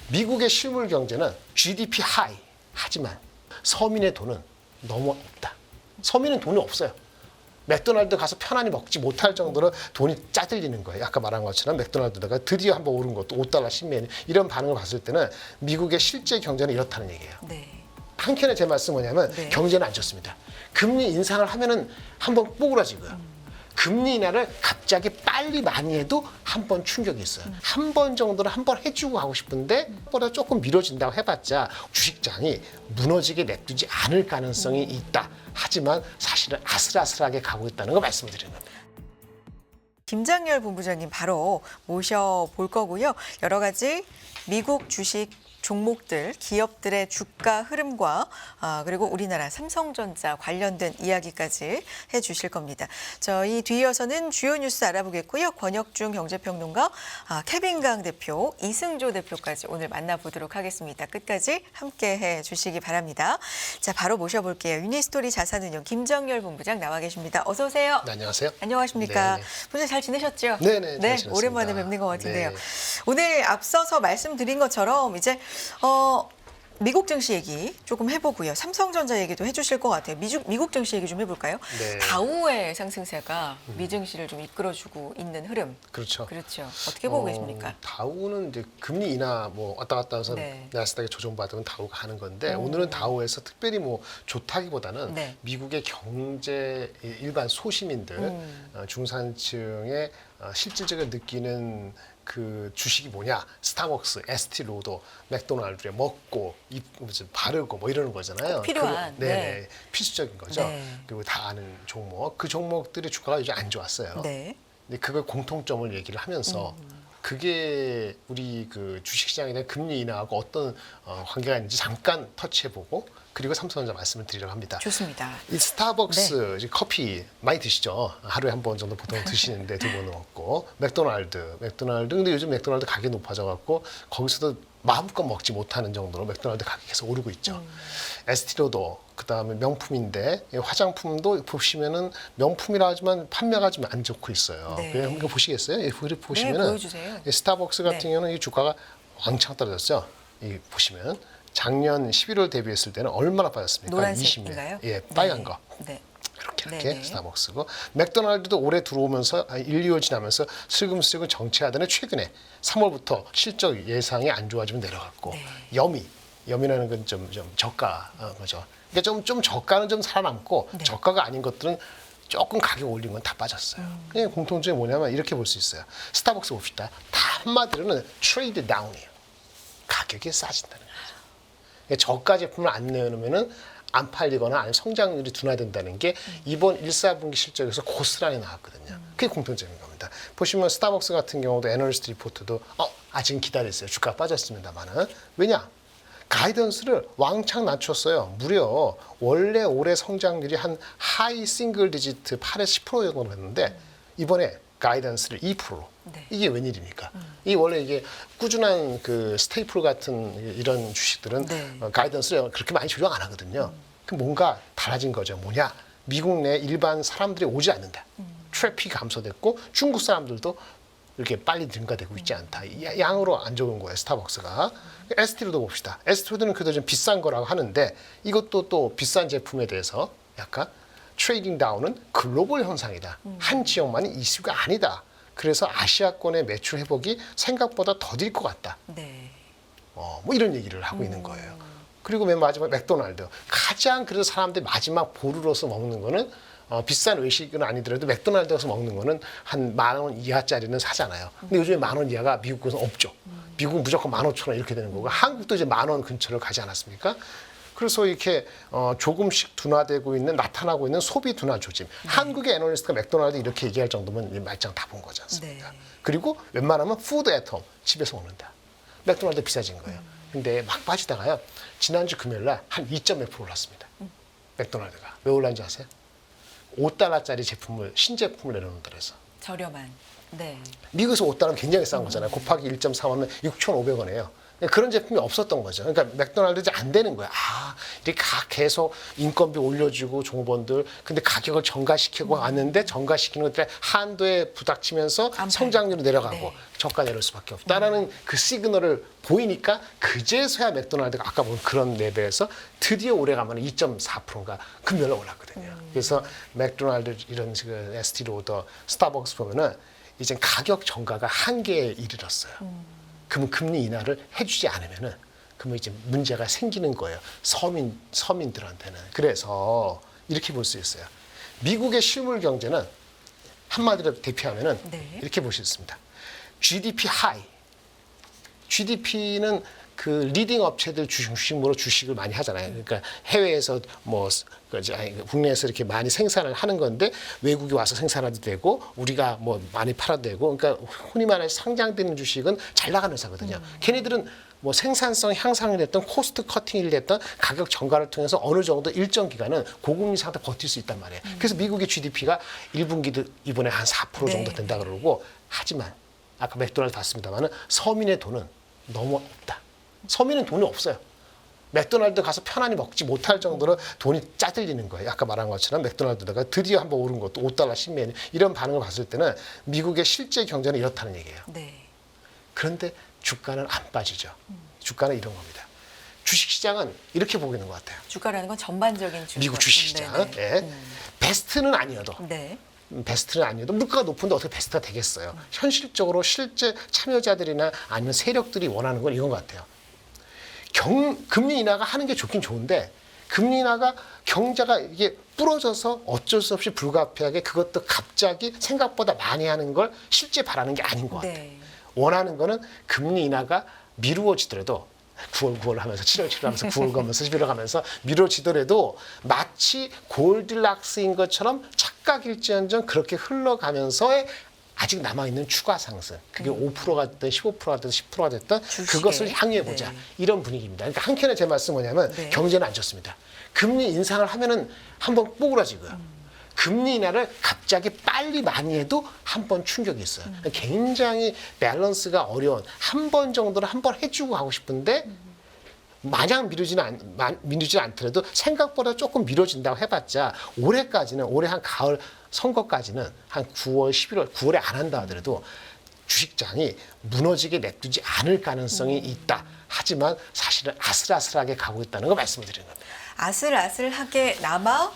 미국의 실물 경제는 GDP 하이. 하지만 서민의 돈은 너무 없다. 서민은 돈이 없어요. 맥도날드 가서 편안히 먹지 못할 정도로 돈이 짜들리는 거예요. 아까 말한 것처럼 맥도날드가 드디어 한번 오른 것도 $5 10메뉴 이런 반응을 봤을 때는 미국의 실제 경제는 이렇다는 얘기예요. 네. 한켠에 제 말씀은 뭐냐면 네. 경제는 안 좋습니다. 금리 인상을 하면은 한번 뽀그라지고요. 금리 인하를 갑자기 빨리 많이 해도 한 번 충격이 있어요. 한 번 정도는 한 번 해주고 하고 싶은데 그보다 조금 미뤄진다고 해봤자 주식장이 무너지게 냅두지 않을 가능성이 있다. 하지만 사실은 아슬아슬하게 가고 있다는 걸 말씀을 드리는 겁니다. 김장열 본부장님 바로 모셔볼 거고요. 여러 가지 미국 주식 종목들, 기업들의 주가 흐름과 그리고 우리나라 삼성전자 관련된 이야기까지 해주실 겁니다. 저희 뒤이어서는 주요 뉴스 알아보겠고요. 권혁중 경제평론가, 케빈강 대표, 이승조 대표까지 오늘 만나보도록 하겠습니다. 끝까지 함께해 주시기 바랍니다. 자, 바로 모셔볼게요. 유니스토리 자산운용 김정열 본부장 나와 계십니다. 어서 오세요. 네, 안녕하세요. 안녕하십니까. 네네. 본부장 잘 지내셨죠? 네네, 잘 지냈습니다. 오랜만에 뵙는 것 같은데요. 네. 오늘 앞서서 말씀드린 것처럼 이제 미국 증시 얘기 조금 해보고요. 삼성전자 얘기도 해주실 것 같아요. 미국 증시 얘기 좀 해볼까요? 네. 다우의 상승세가 미증시를 좀 이끌어주고 있는 흐름. 그렇죠. 그렇죠. 어떻게 보고 계십니까? 다우는 이제 금리 인하 뭐 왔다 갔다 해서 네. 나스닥에 조정받으면 다우가 하는 건데 오늘은 다우에서 특별히 뭐 좋다기보다는 네. 미국의 경제 일반 소시민들 중산층의 실질적으로 느끼는 그 주식이 뭐냐? 스타벅스, 에스티로더, 맥도날드에 먹고 바르고 뭐 이러는 거잖아요. 꼭 필요한, 네, 필수적인 거죠. 네. 그리고 다 아는 종목. 그 종목들의 주가가 요즘 안 좋았어요. 네. 근데 그걸 공통점을 얘기를 하면서 그게 우리 그 주식시장에 대한 금리 인하하고 어떤 관계가 있는지 잠깐 터치해보고 그리고 삼성전자 말씀을 드리려고 합니다. 좋습니다. 이 스타벅스 이제 커피 많이 드시죠? 하루에 한 번 정도 보통 드시는데 두 번은 없고 맥도날드 근데 요즘 맥도날드 가격이 높아져갖고 거기서도 마음껏 먹지 못하는 정도로 맥도날드 가격이 계속 오르고 있죠. 에스티로더 그다음에 명품인데 화장품도 보시면은 명품이라 하지만 판매가 좀 안 좋고 있어요. 네. 그냥 한번 보시겠어요? 이 그래프 보시면은 보여주세요. 이 스타벅스 같은 네. 경우는 이 주가가 왕창 떨어졌죠. 이 보시면 작년 11월 대비했을 때는 얼마나 빠졌습니까? 노란색인가요? 20년. 예, 빨간 네. 거. 네. 이렇게 네네. 스타벅스고 맥도날드도 올해 들어오면서 1, 2월 지나면서 슬금슬금 정체하더니 최근에 3월부터 실적 예상이 안 좋아지면 내려갔고 네. 여미라는 건 좀 저가 거죠. 그러니까 좀 저가는 좀 살아남고 네. 저가가 아닌 것들은 조금 가격 올린 건 다 빠졌어요. 그냥 공통점이 뭐냐면 이렇게 볼 수 있어요. 스타벅스 봅시다. 다 한마디로는 트레이드 다운이에요. 가격이 싸진다는 거죠. 그러니까 저가 제품을 안 내놓으면은 안 팔리거나 아니면 성장률이 둔화된다는 게 이번 1사분기 실적에서 고스란히 나왔거든요. 그게 공통점인 겁니다. 보시면 스타벅스 같은 경우도 애널리스트 리포트도 아직 기다렸어요. 주가 빠졌습니다만은 왜냐? 가이던스를 왕창 낮췄어요. 무려 원래 올해 성장률이 한 하이 싱글 디지트 8에서 10% 정도 했는데 이번에 가이던스를 2%로. 네. 이게 웬일입니까? 이 원래 이게 꾸준한 그 스테이플 같은 이런 주식들은 네. 가이던스를 그렇게 많이 조정 안 하거든요. 그 뭔가 달라진 거죠. 뭐냐? 미국 내 일반 사람들이 오지 않는다. 트래픽이 감소됐고 중국 사람들도 이렇게 빨리 증가되고 있지 않다. 양으로 안 좋은 거예요. 스타벅스가. 에스티로도 봅시다. 에스티로드는 그래도 좀 비싼 거라고 하는데 이것도 또 비싼 제품에 대해서 약간 트레이딩 다운은 글로벌 현상이다. 한 지역만이 이슈가 아니다. 그래서 아시아권의 매출 회복이 생각보다 더딜 것 같다. 네. 뭐 이런 얘기를 하고 있는 거예요. 그리고 맨 마지막 맥도날드. 가장 그래서 사람들이 마지막 보루로서 먹는 거는 비싼 외식은 아니더라도 맥도날드 가서 먹는 거는 한 10,000원 이하짜리는 사잖아요. 근데 요즘에 10,000원 이하가 미국에서 없죠. 미국은 무조건 15,000원 이렇게 되는 거고 한국도 이제 10,000원 근처를 가지 않았습니까? 그래서 이렇게 조금씩 둔화되고 있는 나타나고 있는 소비 둔화 조짐. 한국의 애널리스트가 맥도날드 이렇게 얘기할 정도면 말짱 다 본 거지 않습니까? 네. 그리고 웬만하면 푸드 애텀 집에서 먹는다. 맥도날드 비싸진 거예요. 근데 막 빠지다가요. 지난주 금요일 날 한 2.몇% 올랐습니다. 맥도날드가. 왜 올랐는지 아세요? $5짜리 제품을 신제품을 내놓는다 해서. 저렴한. 네. 미국에서 $5는 굉장히 싼 거잖아요. 곱하기 1.3 하면 6,500원이에요. 그런 제품이 없었던 거죠. 그러니까 맥도날드 이제 안 되는 거야. 이렇게 계속 인건비 올려주고 종업원들 근데 가격을 정가시키고 왔는데 정가시키는 것에 한도에 부닥치면서 성장률이 내려가고 네. 저가 내릴 수밖에 없다라는 그 시그널을 보이니까 그제서야 맥도날드가 아까 본 그런 레벨에서 드디어 올해 가면 2.4%인가 금년에 올랐거든요. 그래서 맥도날드 이런 그 에스티 로더, 스타벅스 보면은 이제 가격 정가가 한계에 이르렀어요. 그러면 금리 인하를 해주지 않으면은 그러면 이제 문제가 생기는 거예요. 서민들한테는. 그래서 이렇게 볼 수 있어요. 미국의 실물 경제는 한마디로 대표하면은 네. 이렇게 볼 수 있습니다. GDP 하이. GDP는 그 리딩 업체들 중심으로 주식을 많이 하잖아요. 그러니까 해외에서 뭐 국내에서 이렇게 많이 생산을 하는 건데 외국이 와서 생산해도 되고 우리가 뭐 많이 팔아도 되고 그러니까 흔히 말해 상장되는 주식은 잘 나가는 회사거든요. 걔네들은 뭐 생산성 향상이 됐던 코스트 커팅이 됐던 가격 정가를 통해서 어느 정도 일정 기간은 고금리 상태 버틸 수 있단 말이에요. 그래서 미국의 GDP가 1분기도 이번에 한 4% 정도 된다 그러고 하지만 아까 맥도날드 봤습니다만은 서민의 돈은 너무 없다. 서민은 돈이 없어요. 맥도날드 가서 편안히 먹지 못할 정도로 돈이 짜들리는 거예요. 아까 말한 것처럼 맥도날드가 드디어 한번 오른 것도 5달러 10면 이런 반응을 봤을 때는 미국의 실제 경제는 이렇다는 얘기예요. 네. 그런데 주가는 안 빠지죠. 주가는 이런 겁니다. 주식시장은 이렇게 보이는 것 같아요. 주가라는 건 전반적인 미국 주식시장. 예. 베스트는 아니어도 네. 베스트는 아니어도 물가가 높은데 어떻게 베스트가 되겠어요. 현실적으로 실제 참여자들이나 아니면 세력들이 원하는 건 이건 것 같아요. 금리 인하가 하는 게 좋긴 좋은데 금리 인하가 경제가 이게 부러져서 어쩔 수 없이 불가피하게 그것도 갑자기 생각보다 많이 하는 걸 실제 바라는 게 아닌 것 같아요. 네. 원하는 거는 금리 인하가 미루어지더라도 9월 하면서 7월 하면서 9월 가면서 11월 가면서 미뤄지더라도 마치 골디락스인 것처럼 착각일지언정 그렇게 흘러가면서의 아직 남아있는 추가 상승. 그게 5%가 됐든 15%가 됐든 10%가 됐든 주식에. 그것을 향해 보자. 네. 이런 분위기입니다. 그러니까 한켠에 제 말씀은 뭐냐면 네. 경제는 안 좋습니다. 금리 인상을 하면은 한번 뽀그라지고요. 금리 인하를 갑자기 빨리 많이 해도 한 번 충격이 있어요. 굉장히 밸런스가 어려운 한 번 정도는 한 번 해주고 가고 싶은데 마냥 미루지 않더라도 생각보다 조금 미뤄진다고 해봤자 올해까지는 올해 한 가을 선거까지는 한 9월, 11월, 9월에 안 한다 하더라도 주식장이 무너지게 냅두지 않을 가능성이 있다. 하지만 사실은 아슬아슬하게 가고 있다는 걸 말씀을 드리는 겁니다. 아슬아슬하게 남아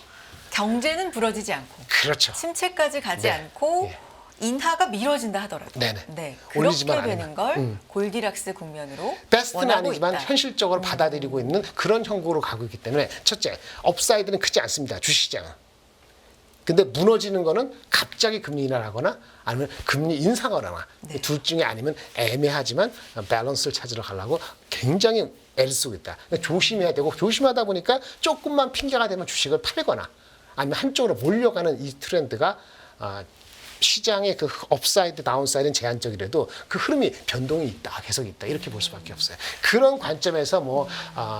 경제는 부러지지 않고 그렇죠. 침체까지 가지 네. 않고 예. 인하가 미뤄진다 하더라도 네네. 네, 올리지만 그렇게 되는 않으면. 걸 골디락스 국면으로 베스트는 원하고 아니지만 있다. 현실적으로 받아들이고 있는 그런 형국으로 가고 있기 때문에 첫째, 업사이드는 크지 않습니다. 주식시장은. 근데 무너지는 거는 갑자기 금리 인하를 하거나 아니면 금리 인상을 하거나 네. 둘 중에 아니면 애매하지만 밸런스를 찾으러 가려고 굉장히 애를 쓰고 있다. 그러니까 조심해야 되고 조심하다 보니까 조금만 핑계가 되면 주식을 팔거나 아니면 한쪽으로 몰려가는 이 트렌드가 시장의 그 업사이드, 다운사이드는 제한적이라도 그 흐름이 변동이 있다, 계속 있다 이렇게 볼 수밖에 없어요. 그런 관점에서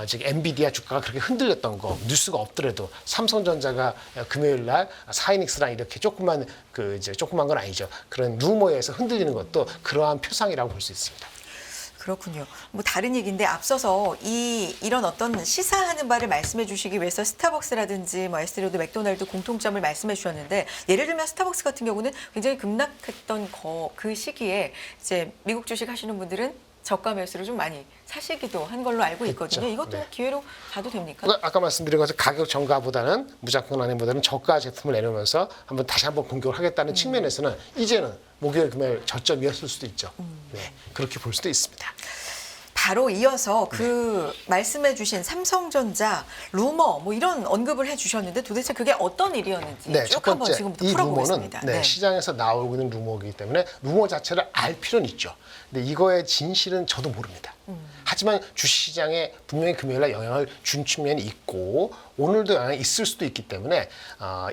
지금 엔비디아 주가가 그렇게 흔들렸던 거 뉴스가 없더라도 삼성전자가 금요일 날 사이닉스랑 이렇게 조그만 건 아니죠. 그런 루머에서 흔들리는 것도 그러한 표상이라고 볼 수 있습니다. 그렇군요. 뭐 다른 얘기인데 앞서서 이런 어떤 시사하는 바를 말씀해 주시기 위해서 스타벅스라든지 뭐 에스티로드, 맥도날드 공통점을 말씀해 주셨는데 예를 들면 스타벅스 같은 경우는 굉장히 급락했던 그 시기에 이제 미국 주식 하시는 분들은 저가 매수를 좀 많이 사시기도 한 걸로 알고 있거든요. 그렇죠. 이것도 네. 기회로 봐도 됩니까? 그러니까 아까 말씀드린 것처럼 가격 정가보다는 무작정 안보다는 저가 제품을 내놓으면서 다시 한번 공격을 하겠다는 측면에서는 이제는 목요일 금요일 저점이었을 수도 있죠. 네, 그렇게 볼 수도 있습니다. 바로 이어서 그 말씀해 주신 삼성전자 루머 뭐 이런 언급을 해 주셨는데 도대체 그게 어떤 일이었는지 네, 쭉 첫 한번 번째 지금부터 이 루머는 풀어보겠습니다. 네, 시장에서 나오고 있는 루머이기 때문에 루머 자체를 알 필요는 있죠. 근데 이거의 진실은 저도 모릅니다. 하지만 주식시장에 분명히 금요일날 영향을 준 측면이 있고 오늘도 영향이 있을 수도 있기 때문에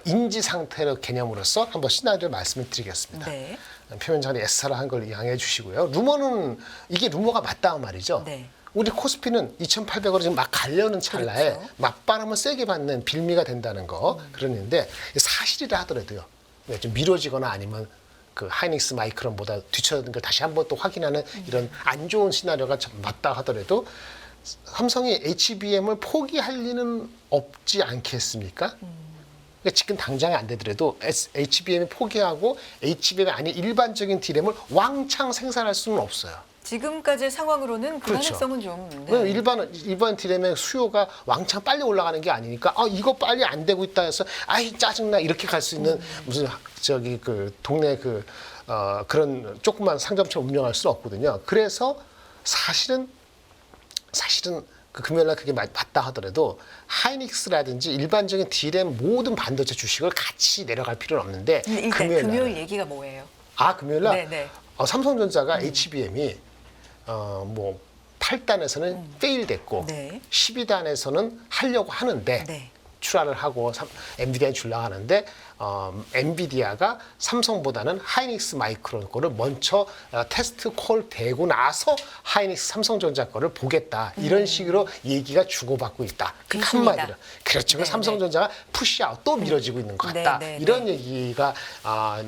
인지 상태의 개념으로서 한번 시나리오를 말씀을 드리겠습니다. 네. 표면전에 S사를 한 걸 양해해 주시고요. 루머는 이게 루머가 맞다는 말이죠. 네. 우리 코스피는 2,800원을 지금 막 가려는 찰나에 그렇죠. 맞바람을 세게 받는 빌미가 된다는 거 그러는데 사실이라 하더라도요. 좀 미뤄지거나 아니면 그 하이닉스 마이크론보다 뒤처진 걸 다시 한번 또 확인하는 이런 안 좋은 시나리오가 맞다 하더라도 삼성이 HBM을 포기할 리는 없지 않겠습니까? 그러니까 지금 당장에 안 되더라도 HBM을 포기하고 HBM이 아닌 일반적인 디램을 왕창 생산할 수는 없어요. 지금까지 상황으로는 그 그렇죠. 가능성은 좀 왜냐면 일반 디램의 수요가 왕창 빨리 올라가는 게 아니니까 이거 빨리 안 되고 있다 해서 아이 짜증나 이렇게 갈 수 있는 무슨 저기 그 동네 그런 조그만 상점처럼 운영할 수는 없거든요. 그래서 사실은 그 금요일날 그게 맞다 하더라도 하이닉스라든지 일반적인 디램 모든 반도체 주식을 같이 내려갈 필요는 없는데 일단 금요일 얘기가 뭐예요? 금요일날 네네. 삼성전자가 HBM이 뭐 8단에서는 페일됐고 네. 12단에서는 하려고 하는데 네. 출하를 하고 엔비디아에 주려고 하는데 엔비디아가 삼성보다는 하이닉스 마이크론 거를 먼저 테스트 콜 되고 나서 하이닉스 삼성전자 거를 보겠다. 이런 식으로 얘기가 주고받고 있다. 그 한마디로. 그렇죠. 네, 삼성전자가 푸시아웃 또 미뤄지고 있는 것 같다. 네, 네, 이런 얘기가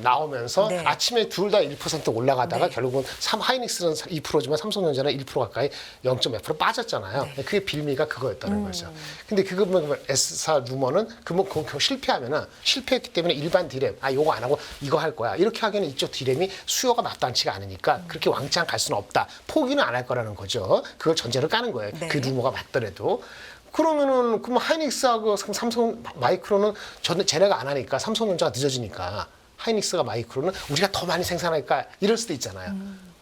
나오면서 네. 아침에 둘 다 1% 올라가다가 네. 결국은 하이닉스는 2%지만 삼성전자는 1% 가까이 0.몇% 빠졌잖아요. 네. 그게 빌미가 그거였다는 거죠. 근데 그거 뭐 S사 루머는 그거 실패하면은 실패했기 때문에 일반 디램 요거 안 하고 이거 할 거야. 이렇게 하기에는 이쪽 디램이 수요가 마땅치가 않으니까 그렇게 왕창 갈 수는 없다. 포기는 안 할 거라는 거죠. 그걸 전제를 까는 거예요. 네. 그 루머가 맞더라도. 그러면은 그럼 하이닉스하고 삼성 마이크론은 쟤네가 안 하니까 삼성전자가 늦어지니까 하이닉스가 마이크론은 우리가 더 많이 생산할까 이럴 수도 있잖아요.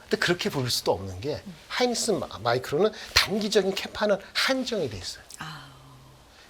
근데 그렇게 볼 수도 없는 게 하이닉스 마이크론은 단기적인 캐파는 한정이 돼 있어요.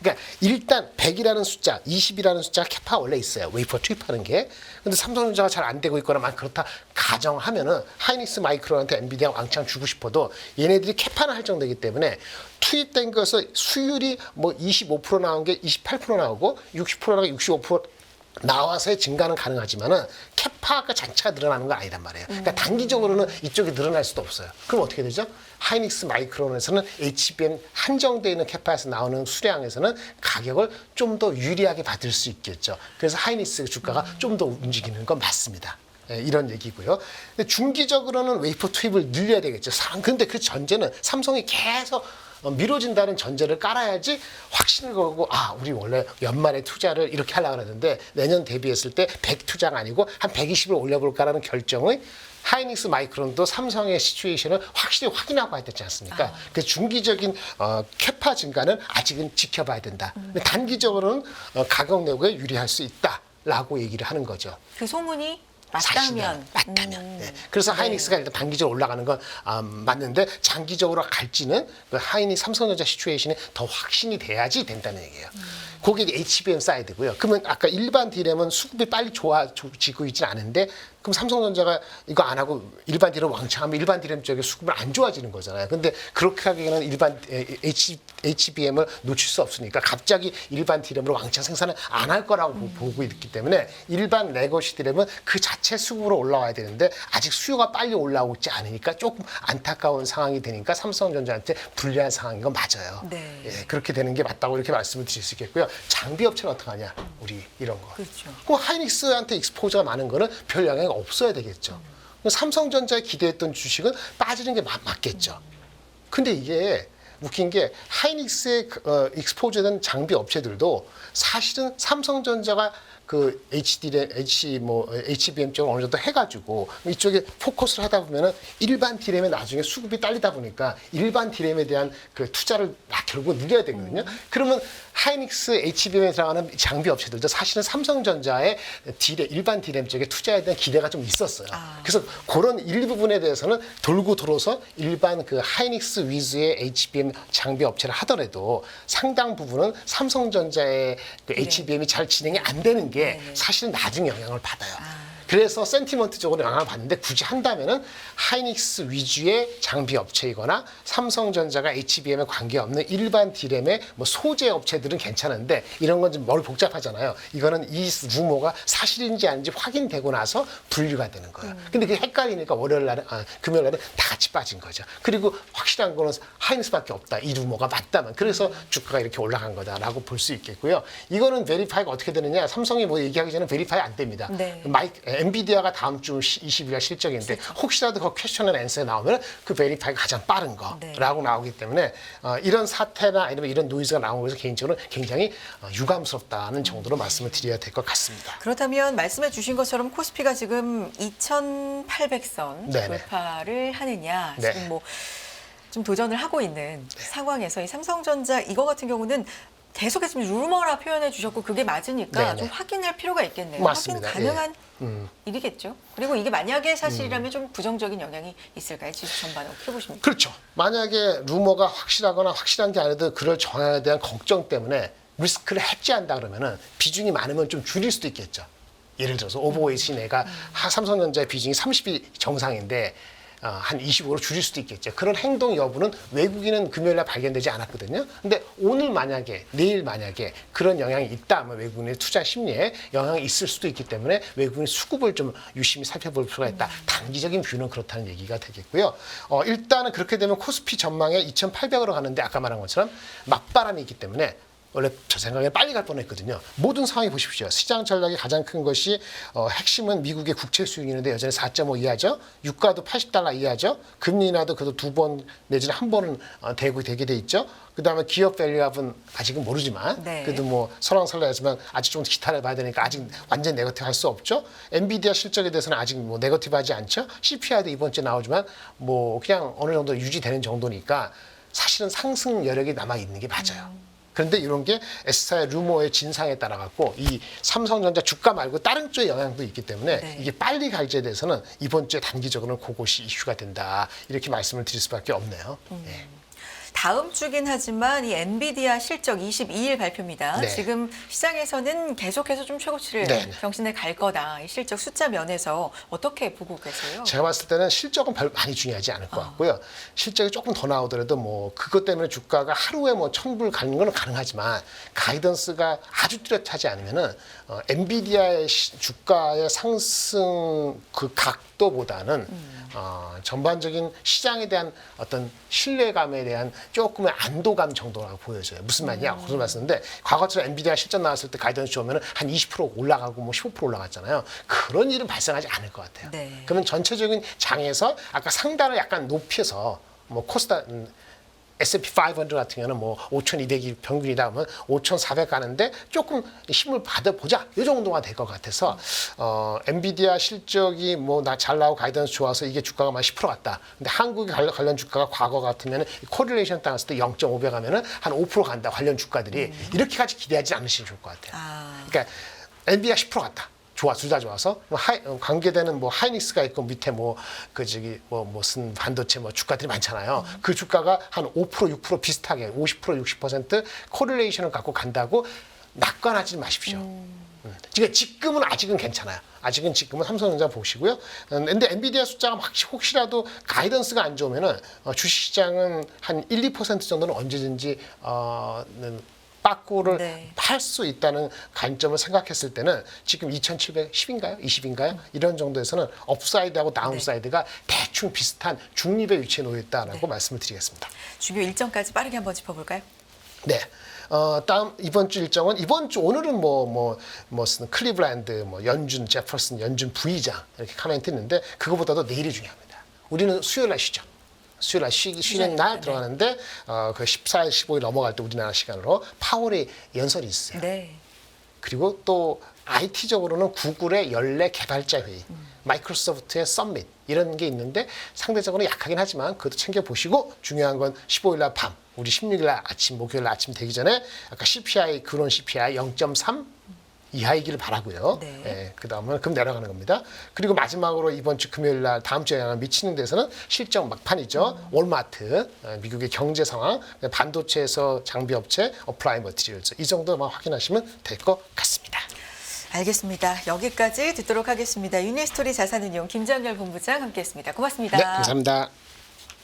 그러니까 일단 100이라는 숫자, 20이라는 숫자가 캐파가 원래 있어요. 웨이퍼 투입하는 게. 근데 삼성전자가 잘 안 되고 있거나 만 그렇다 가정하면은 하이닉스 마이크론한테 엔비디아 왕창 주고 싶어도 얘네들이 캐파는 할정되기 때문에 투입된 것을 수율이 뭐 25% 나온 게 28% 나오고 60% 나오고 65% 나와서의 증가는 가능하지만은 캐파가 자체가 늘어나는 건 아니란 말이에요. 그러니까 단기적으로는 이쪽이 늘어날 수도 없어요. 그럼 어떻게 되죠? 하이닉스 마이크론에서는 HBM 한정되어 있는 캐파에서 나오는 수량에서는 가격을 좀 더 유리하게 받을 수 있겠죠. 그래서 하이닉스 주가가 좀 더 움직이는 건 맞습니다. 이런 얘기고요. 근데 중기적으로는 웨이퍼 투입을 늘려야 되겠죠. 근데 그 전제는 삼성이 계속 미뤄진다는 전제를 깔아야지 확신을 걸고 우리 원래 연말에 투자를 이렇게 하려고 그랬는데 내년 대비했을 때 100 투자가 아니고 한 120을 올려볼까라는 결정을 하이닉스 마이크론도 삼성의 시츄에이션을 확실히 확인하고 해야 되지 않습니까? 그 중기적인 캐파 증가는 아직은 지켜봐야 된다. 근데 단기적으로는 가격 내고에 유리할 수 있다라고 얘기를 하는 거죠. 그 소문이 맞다면. 네. 그래서 하이닉스가 일단 단기적으로 올라가는 건 맞는데 장기적으로 갈지는 그 삼성전자 시츄에이션이 더 확신이 돼야지 된다는 얘기예요. 그게 이제 HBM 사이드고요. 그러면 아까 일반 디램은 수급이 빨리 좋아지고 있지는 않은데 그럼 삼성전자가 이거 안 하고 일반 디램 왕창하면 일반 디램 쪽에 수급은 안 좋아지는 거잖아요. 근데 그렇게 하기에는 일반 HBM을 놓칠 수 없으니까 갑자기 일반 디램으로 왕창 생산을 안 할 거라고 보고 있기 때문에 일반 레거시 디램은 그 자체 수급으로 올라와야 되는데 아직 수요가 빨리 올라오고 있지 않으니까 조금 안타까운 상황이 되니까 삼성전자한테 불리한 상황인 건 맞아요. 네. 예, 그렇게 되는 게 맞다고 이렇게 말씀을 드릴 수 있겠고요. 장비 업체는 어떡하냐? 우리 이런 거. 그렇죠. 그럼 하이닉스한테 익스포저가 많은 거는 별 영향이 없어야 되겠죠. 삼성전자에 기대했던 주식은 빠지는 게 맞겠죠. 근데 이게 웃긴 게 하이닉스에 익스포저된 장비 업체들도 사실은 삼성전자가 그 HBM 쪽을 어느 정도 해가지고 이쪽에 포커스를 하다 보면은 일반 디램에 나중에 수급이 딸리다 보니까 일반 디램에 대한 그 투자를 결국 늘려야 되거든요. 그러면 하이닉스 HBM에 들어가는 장비 업체들도 사실은 삼성전자의 일반 디램 쪽에 투자에 대한 기대가 좀 있었어요. 그래서 그런 일부분에 대해서는 돌고 돌아서 일반 그 하이닉스 위즈의 HBM 장비 업체를 하더라도 상당 부분은 삼성전자의 그 HBM이 잘 진행이 안 되는 게 사실은 나중에 영향을 받아요. 그래서 센티먼트적으로 영향을 받는데 굳이 한다면은 하이닉스 위주의 장비 업체이거나 삼성전자가 HBM에 관계없는 일반 디램의 뭐 소재 업체들은 괜찮은데 이런 건 좀 머리 복잡하잖아요. 이거는 이 루머가 사실인지 아닌지 확인되고 나서 분류가 되는 거예요. 근데 그게 헷갈리니까 금요일 날은 다 같이 빠진 거죠. 그리고 확실한 거는 하이닉스밖에 없다. 이 루머가 맞다면. 그래서 주가가 이렇게 올라간 거다라고 볼 수 있겠고요. 이거는 베리파이가 어떻게 되느냐. 삼성이 뭐 얘기하기 전에 베리파이 안 됩니다. 네. 엔비디아가 다음 주 20일 실적인데 혹시라도 그 퀘스천 앤 앤서에 나오면 그 베리파이가 가장 빠른 거라고 나오기 때문에 이런 사태나 아니면 이런 노이즈가 나오는 것에서 개인적으로 굉장히 유감스럽다는 정도로 말씀을 드려야 될 것 같습니다. 그렇다면 말씀해 주신 것처럼 코스피가 지금 2,800선 네네. 돌파를 하느냐 네. 지금 뭐 좀 도전을 하고 있는 상황에서 이 삼성전자 이거 같은 경우는 계속해서 좀 루머라 표현해 주셨고 그게 맞으니까 네네. 좀 확인할 필요가 있겠네요. 맞습니다. 확인 가능한 예. 일이겠죠. 그리고 이게 만약에 사실이라면 좀 부정적인 영향이 있을까요? 지수 전반에 어떻게 보십니까? 그렇죠. 만약에 루머가 확실하거나 확실한 게 아니라도 그럴 정황에 대한 걱정 때문에 리스크를 해지한다 그러면은 비중이 많으면 좀 줄일 수도 있겠죠. 예를 들어서 오버웨이트 내가 삼성전자의 비중이 30이 정상인데 한 25로 줄일 수도 있겠죠. 그런 행동 여부는 외국인은 금요일날 발견되지 않았거든요. 근데 오늘 만약에 내일 만약에 그런 영향이 있다 하면 외국인의 투자 심리에 영향이 있을 수도 있기 때문에 외국인의 수급을 좀 유심히 살펴볼 필요가 있다. 단기적인 뷰는 그렇다는 얘기가 되겠고요. 일단은 그렇게 되면 코스피 전망에 2,800으로 가는데 아까 말한 것처럼 맞바람이 있기 때문에 원래 저 생각에 빨리 갈 뻔했거든요. 모든 상황이 보십시오. 시장 전략이 가장 큰 것이 핵심은 미국의 국채 수익률인데 여전히 4.5 이하죠. 유가도 80달러 이하죠. 금리 인하도 그래도 2번 내지는 한 번은 되게 돼 있죠. 그다음에 기업 밸류업은 아직은 모르지만 네. 그래도 뭐 설왕설래하지만 아직 좀 기다려봐야 되니까 아직 완전 네거티브 할 수 없죠. 엔비디아 실적에 대해서는 아직 뭐 네거티브하지 않죠. CPI도 이번 주에 나오지만 뭐 그냥 어느 정도 유지되는 정도니까 사실은 상승 여력이 남아 있는 게 맞아요. 그런데 이런 게 S사의 루머의 진상에 따라 갖고 이 삼성전자 주가 말고 다른 쪽의 영향도 있기 때문에 네. 이게 빨리 갈지에 대해서는 이번 주에 단기적으로는 그것이 이슈가 된다. 이렇게 말씀을 드릴 수밖에 없네요. 예. 다음 주긴 하지만 이 엔비디아 실적 22일 발표입니다. 네. 지금 시장에서는 계속해서 좀 최고치를 네. 경신해 갈 거다. 이 실적 숫자 면에서 어떻게 보고 계세요? 제가 봤을 때는 실적은 별 많이 중요하지 않을 것 같고요. 실적이 조금 더 나오더라도 뭐 그것 때문에 주가가 하루에 뭐 1,000불 가는 건 가능하지만 가이던스가 아주 뚜렷하지 않으면은 엔비디아의 주가의 상승 그 각도보다는 전반적인 시장에 대한 어떤 신뢰감에 대한 조금의 안도감 정도라고 보여져요. 무슨 말이냐? 무슨 말씀인데 과거처럼 엔비디아 실적 나왔을 때 가이던스 좋으면 한 20% 올라가고 뭐 15% 올라갔잖아요. 그런 일은 발생하지 않을 것 같아요. 네. 그러면 전체적인 장에서 아까 상단을 약간 높여서 뭐 코스다 S&P 500 같은 경우는 뭐 5,200이 평균이다 하면 5,400 가는데 조금 힘을 받아보자 이 정도가 될 것 같아서 엔비디아 실적이 뭐 잘 나오고 가이던스 좋아서 이게 주가가 만 10% 갔다. 근데 한국의 관련 주가가 과거 같으면 코릴레이션 따랐을 때 0.5배 가면은 한 5% 간다 관련 주가들이 이렇게까지 기대하지 않으시면 좋을 것 같아요. 그러니까 엔비디아 10% 갔다. 좋아, 둘 다 좋아서 관계되는 뭐 하이닉스가 있고 밑에 뭐 그 저기 뭐 무슨 반도체 뭐 주가들이 많잖아요. 그 주가가 한 5% 6% 비슷하게 50% 60% 코릴레이션을 갖고 간다고 낙관하지 마십시오. 지금은 아직은 괜찮아요. 지금은 삼성전자 보시고요. 근데 엔비디아 숫자가 혹시라도 가이던스가 안 좋으면은 주식시장은 한 1, 2% 정도는 언제든지 빠꾸를 네. 할 수 있다는 관점을 생각했을 때는 지금 2,710인가요? 20인가요? 이런 정도에서는 업사이드하고 다운사이드가 대충 비슷한 중립의 위치에 놓여 있다라고 말씀을 드리겠습니다. 주요 일정까지 빠르게 한번 짚어볼까요? 네. 다음 이번 주 일정은 오늘은 무슨 클리블랜드 연준 제퍼슨 연준 부의장 이렇게 코멘트 있는데 그거보다도 내일이 중요합니다. 우리는 수요일 날 쉬죠. 수요일 날 쉬는 날 네. 들어가는데 그 14일, 15일 넘어갈 때 우리나라 시간으로 파월의 연설이 있어요. 네. 그리고 또 IT적으로는 구글의 연례 개발자 회의, 마이크로소프트의 썸밋 이런 게 있는데 상대적으로 약하긴 하지만 그것도 챙겨보시고 중요한 건 15일 날 밤, 우리 16일 날 아침, 목요일 날 아침 되기 전에 아까 CPI, 근원 CPI 0.3 이하이기를 바라고요. 네. 예, 그다음은 금 내려가는 겁니다. 그리고 마지막으로 이번 주 금요일 날 다음 주에 영향을 미치는 데서는 실적 막판이죠. 월마트, 미국의 경제 상황, 반도체에서 장비 업체, 어플라이 머티리얼즈 이 정도만 확인하시면 될 것 같습니다. 알겠습니다. 여기까지 듣도록 하겠습니다. 유니스토리 자산운용 김장열 본부장 함께했습니다. 고맙습니다. 네, 감사합니다.